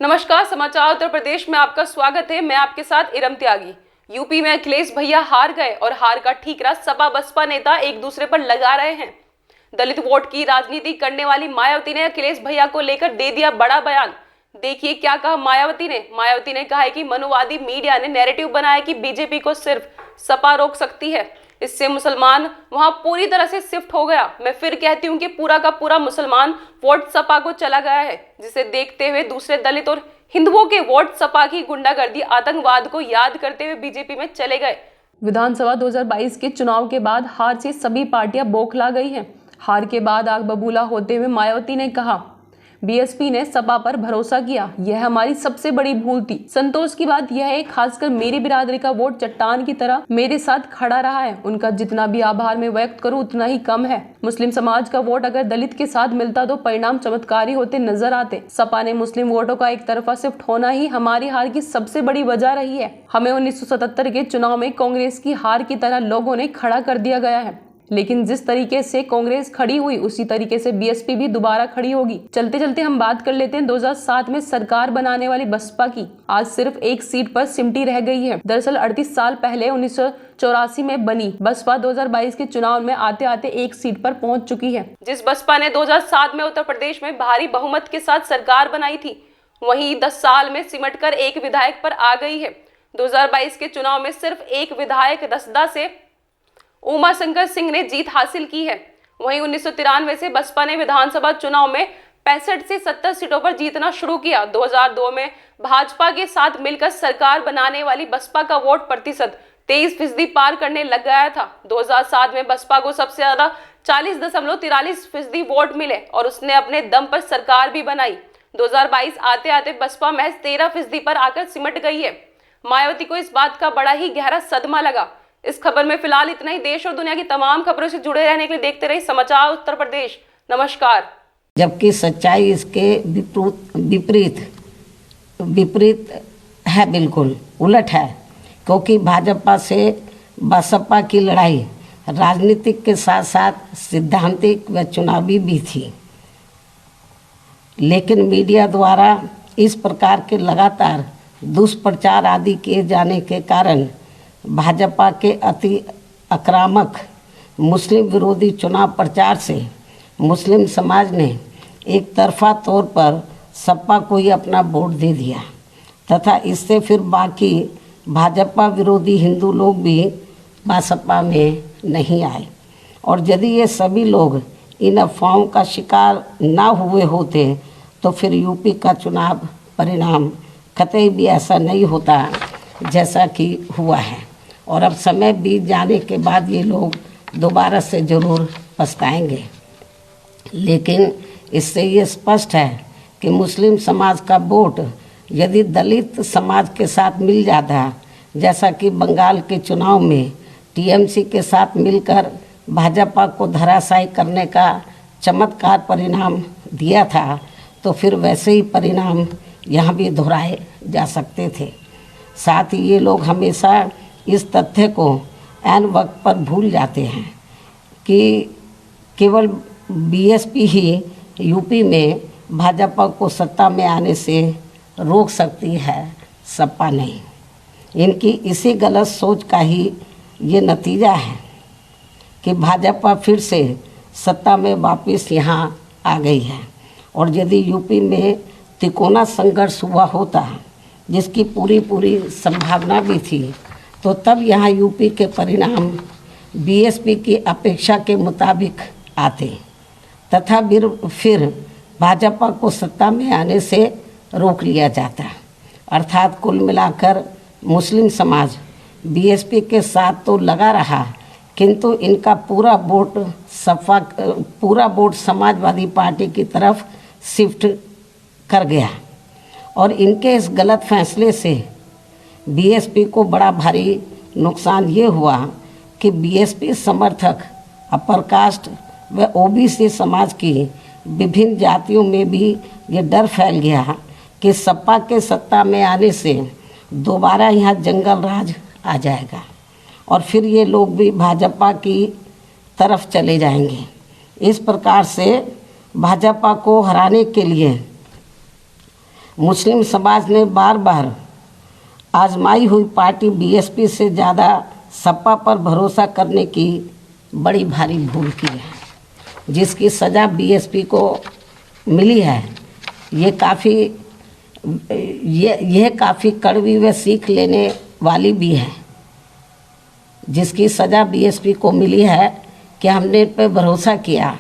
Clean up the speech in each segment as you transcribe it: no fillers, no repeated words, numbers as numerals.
नमस्कार, समाचार उत्तर प्रदेश में आपका स्वागत है। मैं आपके साथ इरम त्यागी। यूपी में अखिलेश भैया हार गए और हार का ठीकरा सपा बसपा नेता एक दूसरे पर लगा रहे हैं। दलित वोट की राजनीति करने वाली मायावती ने अखिलेश भैया को लेकर दे दिया बड़ा बयान। देखिए क्या कहा मायावती ने कहा है कि मनुवादी मीडिया ने नैरेटिव बनाया कि बीजेपी को सिर्फ सपा रोक सकती है, इससे मुसलमान वहां पूरी तरह से शिफ्ट हो गया। मैं फिर कहती हूँ कि पूरा का पूरा मुसलमान वोट सपा को चला गया है, जिसे देखते हुए दूसरे दलित और हिंदुओं के वोट सपा की गुंडागर्दी आतंकवाद को याद करते हुए बीजेपी में चले गए। विधानसभा 2022 के चुनाव के बाद हार से सभी पार्टियां बौखला गई हैं। हार के बाद आग बबूला होते हुए मायावती ने कहा, बीएसपी ने सपा पर भरोसा किया, यह हमारी सबसे बड़ी भूल थी। संतोष की बात यह है, खासकर मेरी बिरादरी का वोट चट्टान की तरह मेरे साथ खड़ा रहा है। उनका जितना भी आभार मैं व्यक्त करूं उतना ही कम है। मुस्लिम समाज का वोट अगर दलित के साथ मिलता तो परिणाम चमत्कारी होते नजर आते। सपा ने मुस्लिम वोटों का एक तरफा शिफ्ट होना ही हमारी हार की सबसे बड़ी वजह रही है। हमें 1977 के चुनाव में कांग्रेस की हार की तरह लोगों ने खड़ा कर दिया गया है, लेकिन जिस तरीके से कांग्रेस खड़ी हुई उसी तरीके से बीएसपी भी दोबारा खड़ी होगी। चलते चलते हम बात कर लेते हैं 2007 में सरकार बनाने वाली बसपा की। आज सिर्फ एक सीट पर सिमटी रह गई है। दरअसल 38 साल पहले 1984 में बनी बसपा 2022 के चुनाव में आते आते एक सीट पर पहुंच चुकी है। जिस बसपा ने 2007 में उत्तर प्रदेश में भारी बहुमत के साथ सरकार बनाई थी, वहीं 10 साल में सिमट कर एक विधायक पर आ गई है। 2022 के चुनाव में सिर्फ एक विधायक रसदा से उमा शंकर सिंह ने जीत हासिल की है। वहीं 1993 से बसपा ने विधानसभा चुनाव में 65 से 70 सीटों पर जीतना शुरू किया। 2002 में भाजपा के साथ मिलकर सरकार बनाने वाली बसपा का वोट प्रतिशत 23% पार करने लग गया था। 2007 में बसपा को सबसे ज्यादा 40.43% वोट मिले और उसने अपने दम पर सरकार भी बनाई। 2022 आते आते बसपा महज 13% पर आकर सिमट गई है। मायावती को इस बात का बड़ा ही गहरा सदमा लगा। इस खबर में फिलहाल इतना ही। देश और दुनिया की तमाम खबरों से जुड़े रहने के लिए देखते रहिए समाचार उत्तर प्रदेश। नमस्कार। जबकि सच्चाई इसके विपरीत है, बिल्कुल उलट है, क्योंकि भाजपा से बसपा की लड़ाई राजनीतिक के साथ साथ सिद्धांतिक व चुनावी भी थी। लेकिन मीडिया द्वारा इस प्रकार के लगातार दुष्प्रचार आदि किए जाने के कारण भाजपा के अति आक्रामक मुस्लिम विरोधी चुनाव प्रचार से मुस्लिम समाज ने एक तरफा तौर पर सपा को ही अपना वोट दे दिया तथा इससे फिर बाकी भाजपा विरोधी हिंदू लोग भी बसपा में नहीं आए। और यदि ये सभी लोग इन अफवाहों का शिकार ना हुए होते तो फिर यूपी का चुनाव परिणाम कतई भी ऐसा नहीं होता जैसा कि हुआ है। और अब समय बीत जाने के बाद ये लोग दोबारा से ज़रूर पछताएंगे। लेकिन इससे ये स्पष्ट है कि मुस्लिम समाज का वोट यदि दलित समाज के साथ मिल जाता, जैसा कि बंगाल के चुनाव में टीएमसी के साथ मिलकर भाजपा को धराशायी करने का चमत्कार परिणाम दिया था, तो फिर वैसे ही परिणाम यहाँ भी दोहराए जा सकते थे। साथ ही ये लोग हमेशा इस तथ्य को ऐन वक्त पर भूल जाते हैं कि केवल बीएसपी ही यूपी में भाजपा को सत्ता में आने से रोक सकती है, सपा नहीं। इनकी इसी गलत सोच का ही ये नतीजा है कि भाजपा फिर से सत्ता में वापस यहाँ आ गई है। और यदि यूपी में तिकोना संघर्ष हुआ होता, जिसकी पूरी संभावना भी थी, तो तब यहाँ यूपी के परिणाम बीएसपी की अपेक्षा के मुताबिक आते तथा फिर भाजपा को सत्ता में आने से रोक लिया जाता। अर्थात कुल मिलाकर मुस्लिम समाज बीएसपी के साथ तो लगा रहा, किंतु इनका पूरा वोट समाजवादी पार्टी की तरफ शिफ्ट कर गया। और इनके इस गलत फैसले से बीएसपी को बड़ा भारी नुकसान ये हुआ कि बीएसपी समर्थक अपर कास्ट व ओबीसी समाज की विभिन्न जातियों में भी ये डर फैल गया कि सपा के सत्ता में आने से दोबारा यहाँ जंगल राज आ जाएगा और फिर ये लोग भी भाजपा की तरफ चले जाएंगे। इस प्रकार से भाजपा को हराने के लिए मुस्लिम समाज ने बार बार आजमाई हुई पार्टी बीएसपी से ज़्यादा सपा पर भरोसा करने की बड़ी भारी भूल की है, जिसकी सज़ा बीएसपी को मिली है। यह काफ़ी कड़वी व सीख लेने वाली भी है। जिसकी सज़ा बीएसपी को मिली है कि हमने इन पर भरोसा किया,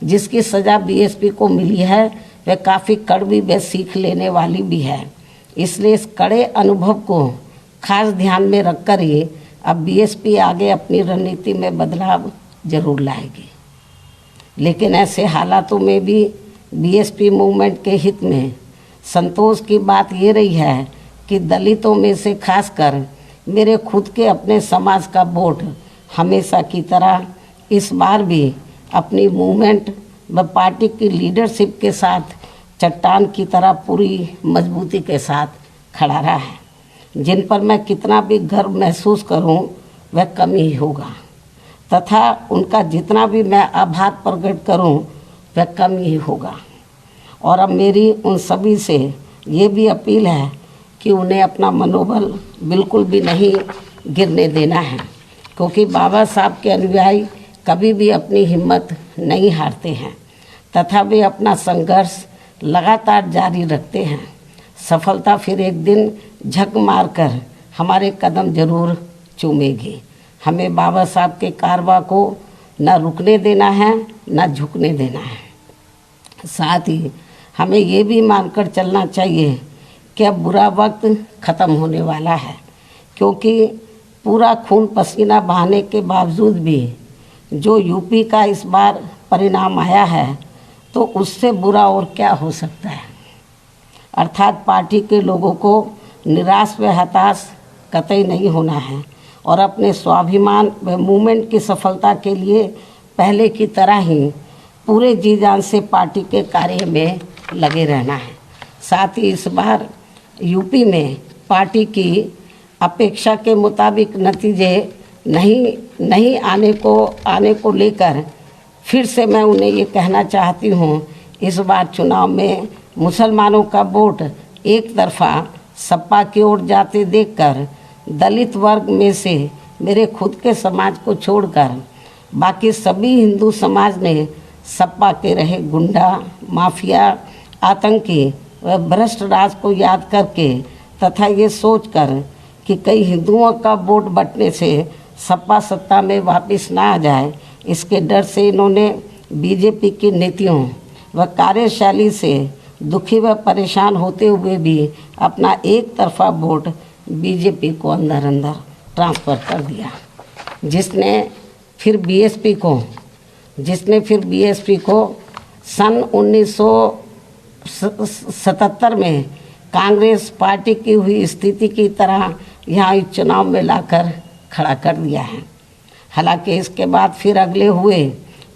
जिसकी सज़ा बीएसपी को मिली है वह काफ़ी कड़वी व सीख लेने वाली भी है। इसलिए इस कड़े अनुभव को खास ध्यान में रखकर ही अब बीएसपी आगे अपनी रणनीति में बदलाव जरूर लाएगी। लेकिन ऐसे हालातों में भी बीएसपी मूवमेंट के हित में संतोष की बात ये रही है कि दलितों में से खासकर मेरे खुद के अपने समाज का वोट हमेशा की तरह इस बार भी अपनी मूवमेंट व पार्टी की लीडरशिप के साथ चट्टान की तरह पूरी मजबूती के साथ खड़ा रहा है। जिन पर मैं कितना भी गर्व महसूस करूं वह कम ही होगा, तथा उनका जितना भी मैं आभार प्रकट करूं वह कम ही होगा। और अब मेरी उन सभी से ये भी अपील है कि उन्हें अपना मनोबल बिल्कुल भी नहीं गिरने देना है, क्योंकि बाबा साहब के अनुयायी कभी भी अपनी हिम्मत नहीं हारते हैं तथा वे अपना संघर्ष लगातार जारी रखते हैं। सफलता फिर एक दिन झक मारकर हमारे कदम जरूर चूमेगी। हमें बाबा साहब के कारवा को न रुकने देना है न झुकने देना है। साथ ही हमें ये भी मानकर चलना चाहिए कि अब बुरा वक्त ख़त्म होने वाला है, क्योंकि पूरा खून पसीना बहाने के बावजूद भी जो यूपी का इस बार परिणाम आया है तो उससे बुरा और क्या हो सकता है। अर्थात पार्टी के लोगों को निराश व हताश कतई नहीं होना है और अपने स्वाभिमान व मूवमेंट की सफलता के लिए पहले की तरह ही पूरे जी जान से पार्टी के कार्य में लगे रहना है। साथ ही इस बार यूपी में पार्टी की अपेक्षा के मुताबिक नतीजे नहीं आने को लेकर फिर से मैं उन्हें ये कहना चाहती हूँ, इस बार चुनाव में मुसलमानों का वोट एक तरफा सपा की ओर जाते देखकर दलित वर्ग में से मेरे खुद के समाज को छोड़कर बाकी सभी हिंदू समाज ने सपा के रहे गुंडा, माफिया, आतंकी व भ्रष्ट राज को याद करके तथा ये सोचकर कि कई हिंदुओं का वोट बंटने से सपा सत्ता में वापस ना आ जाए, इसके डर से इन्होंने बीजेपी की नीतियों व कार्यशैली से दुखी व परेशान होते हुए भी अपना एक तरफा वोट बीजेपी को अंदर ट्रांसफ़र कर दिया, जिसने फिर बीएसपी को सन 1977 में कांग्रेस पार्टी की हुई स्थिति की तरह यहाँ इस चुनाव में लाकर खड़ा कर दिया है। हालांकि इसके बाद फिर अगले हुए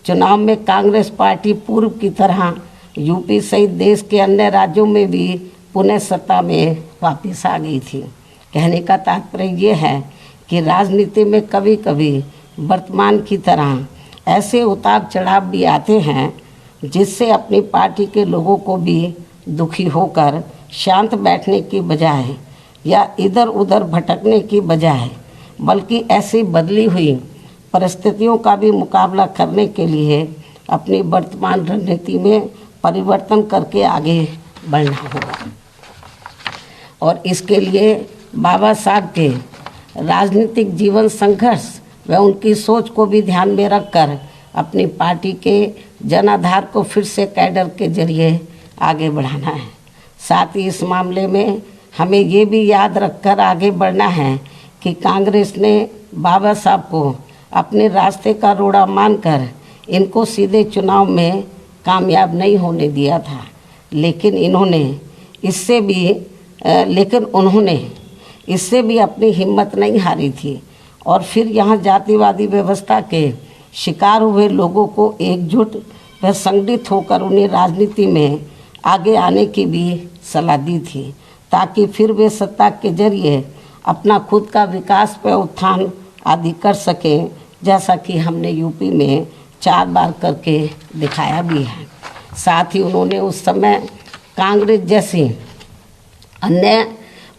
चुनाव में कांग्रेस पार्टी पूर्व की तरह यूपी सहित देश के अन्य राज्यों में भी पुनः सत्ता में वापस आ गई थी। कहने का तात्पर्य ये है कि राजनीति में कभी कभी वर्तमान की तरह ऐसे उतार चढ़ाव भी आते हैं जिससे अपनी पार्टी के लोगों को भी दुखी होकर शांत बैठने की बजाय या इधर उधर भटकने की बजाय बल्कि ऐसी बदली हुई परिस्थितियों का भी मुकाबला करने के लिए अपनी वर्तमान रणनीति में परिवर्तन करके आगे बढ़ना होगा। और इसके लिए बाबा साहब के राजनीतिक जीवन संघर्ष व उनकी सोच को भी ध्यान में रखकर अपनी पार्टी के जनाधार को फिर से कैडर के जरिए आगे बढ़ाना है। साथ ही इस मामले में हमें ये भी याद रखकर आगे बढ़ना है कि कांग्रेस ने बाबा साहब को अपने रास्ते का रोड़ा मानकर इनको सीधे चुनाव में कामयाब नहीं होने दिया था, लेकिन उन्होंने इससे भी अपनी हिम्मत नहीं हारी थी और फिर यहाँ जातिवादी व्यवस्था के शिकार हुए लोगों को एकजुट व संगठित होकर उन्हें राजनीति में आगे आने की भी सलाह दी थी, ताकि फिर वे सत्ता के जरिए अपना खुद का विकास व उत्थान आदि कर सकें, जैसा कि हमने यूपी में 4 बार करके दिखाया भी है। साथ ही उन्होंने उस समय कांग्रेस जैसी अन्य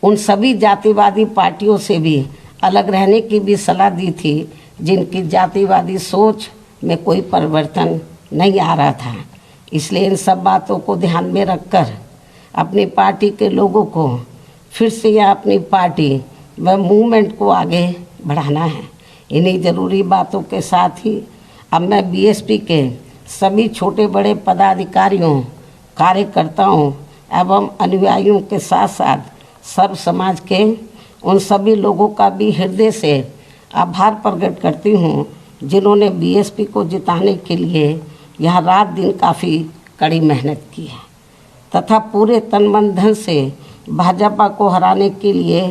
उन सभी जातिवादी पार्टियों से भी अलग रहने की भी सलाह दी थी, जिनकी जातिवादी सोच में कोई परिवर्तन नहीं आ रहा था। इसलिए इन सब बातों को ध्यान में रखकर अपनी पार्टी के लोगों को फिर से यह अपनी पार्टी व मूवमेंट को आगे बढ़ाना है। इन्हीं ज़रूरी बातों के साथ ही अब मैं बीएसपी के सभी छोटे बड़े पदाधिकारियों, कार्यकर्ताओं एवं अनुयायियों के साथ साथ सर्व समाज के उन सभी लोगों का भी हृदय से आभार प्रकट करती हूँ, जिन्होंने बीएसपी को जिताने के लिए यहाँ रात दिन काफ़ी कड़ी मेहनत की है तथा पूरे तन मन धन से भाजपा को हराने के लिए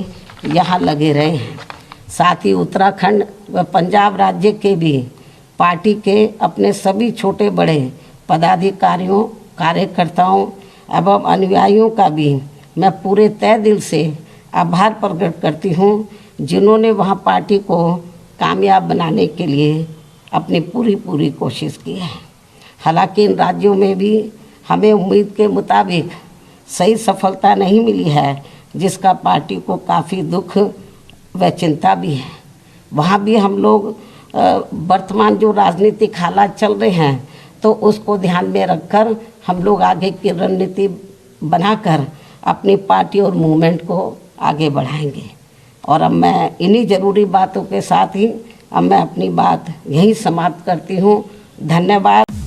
यहाँ लगे रहे हैं। साथ ही उत्तराखंड व पंजाब राज्य के भी पार्टी के अपने सभी छोटे बड़े पदाधिकारियों, कार्यकर्ताओं एवं अनुयायियों का भी मैं पूरे तय दिल से आभार प्रकट करती हूँ, जिन्होंने वहाँ पार्टी को कामयाब बनाने के लिए अपनी पूरी कोशिश की है। हालांकि इन राज्यों में भी हमें उम्मीद के मुताबिक सही सफलता नहीं मिली है, जिसका पार्टी को काफ़ी दुख व चिंता भी है। वहाँ भी हम लोग वर्तमान जो राजनीतिक हालात चल रहे हैं, तो उसको ध्यान में रखकर हम लोग आगे की रणनीति बनाकर अपनी पार्टी और मूवमेंट को आगे बढ़ाएंगे। और अब मैं इन्हीं ज़रूरी बातों के साथ ही अब मैं अपनी बात यहीं समाप्त करती हूँ। धन्यवाद।